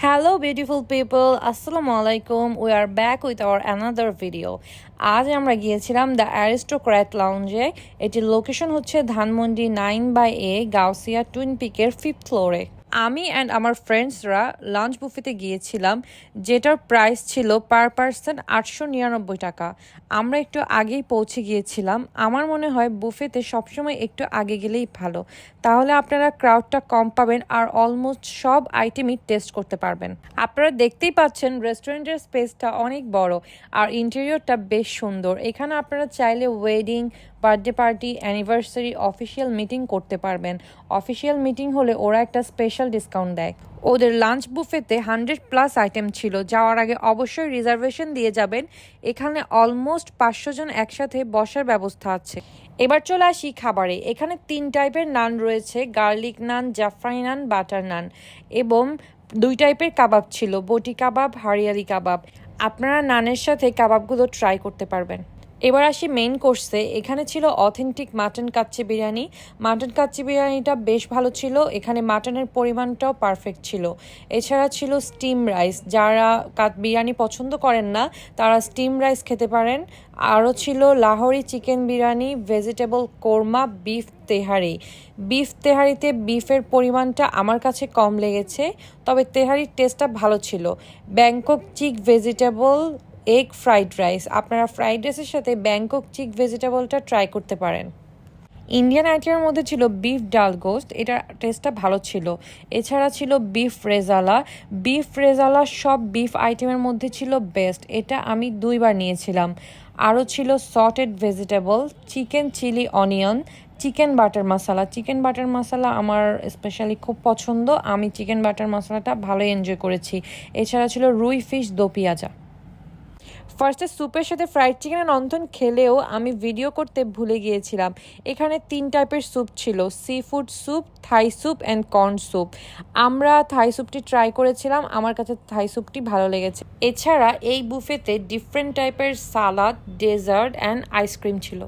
Hello beautiful people, Assalamu alaikum. We are back with our another video. আজ আমরা গিয়েছিলাম the aristocrat লাউঞ্জে। এটির location হচ্ছে Dhanmondi 9/A Gausia twin পিকের 5th ফ্লোরে। আমি অ্যান্ড আমার ফ্রেন্ডসরা লাঞ্চ বুফেতে গিয়েছিলাম, যেটার প্রাইস ছিল পার পারসন 899 টাকা। আমরা একটু আগেই পৌঁছে গিয়েছিলাম। আমার মনে হয় বুফেতে সবসময় একটু আগে গেলেই ভালো, তাহলে আপনারা ক্রাউডটা কম পাবেন আর অলমোস্ট সব আইটেমই টেস্ট করতে পারবেন। আপনারা দেখতেই পাচ্ছেন রেস্টুরেন্টের স্পেসটা অনেক বড় আর ইন্টেরিয়রটা বেশ সুন্দর। এখানে আপনারা চাইলে wedding, birthday party, anniversary, official meeting করতে পারবেন। অফিসিয়াল মিটিং হলে ওরা একটা স্পেশাল ডিসকাউন্ট দেয়। ওদের লাঞ্চ বুফেতে 100+ আইটেম ছিল। যাওয়ার আগে অবশ্যই রিজার্ভেশন দিয়ে যাবেন। এখানে অলমোস্ট 500 জন একসাথে বসার ব্যবস্থা আছে। এবার চলে আসি খাবারে। এখানে 3 টাইপের নান রয়েছে, গার্লিক নান, জাফরানি নান, বাটার নান, এবং 2 টাইপের কাবাব ছিল, বটি কাবাব, হারিয়ালি কাবাব। আপনারা নানের সাথে কাবাবগুলো ট্রাই করতে পারবেন। এবার আসি মেইন কোর্সে। এখানে ছিল authentic mutton kacchi biryani. Mutton kacchi বিরিয়ানিটা বেশ ভালো ছিল, এখানে মাটনের পরিমাণটাও পারফেক্ট ছিল। এছাড়া ছিল স্টিম রাইস, যারা বিরিয়ানি পছন্দ করেন না তারা স্টিম রাইস খেতে পারেন। আরও ছিল Lahori chicken biryani, vegetable korma, beef tehari. Beef তেহারিতে বিফের পরিমাণটা আমার কাছে কম লেগেছে, তবে তেহারির টেস্টটা ভালো ছিল। ব্যাংকক চিক ভেজিটেবল এগ ফ্রাইড রাইস, আপনারা ফ্রাইড রাইসের সাথে ব্যাংকক চিক ভেজিটেবলটা ট্রাই করতে পারেন। ইন্ডিয়ান আইটেমের মধ্যে ছিল বিফ ডাল গোস্ট, এটার টেস্টটা ভালো ছিল। এছাড়া ছিল বিফ রেজালা। বিফ রেজালা সব বিফ আইটেমের মধ্যে ছিল বেস্ট, এটা আমি 2বার নিয়েছিলাম। আরও ছিল sauteed vegetable, chicken chili onion, chicken butter masala. Chicken butter masala আমার স্পেশালি খুব পছন্দ, আমি চিকেন বাটার মশলাটা ভালোই এনজয় করেছি। এছাড়া ছিল রুই ফিশ দো পেঁয়াজা। ফার্স্টে স্যুপের সাথে ফ্রাইড চিকেন নন্দন খেলেও আমি ভিডিও করতে ভুলে গিয়েছিলাম। এখানে 3 টাইপের স্যুপ ছিল, sea food soup, Thai soup and corn soup. আমরা থাই স্যুপটি ট্রাই করেছিলাম, আমার কাছে থাই স্যুপটি ভালো লেগেছে। এছাড়া এই বুফেতে ডিফারেন্ট টাইপের সালাদ, ডেজার্ট অ্যান্ড আইসক্রিম ছিল।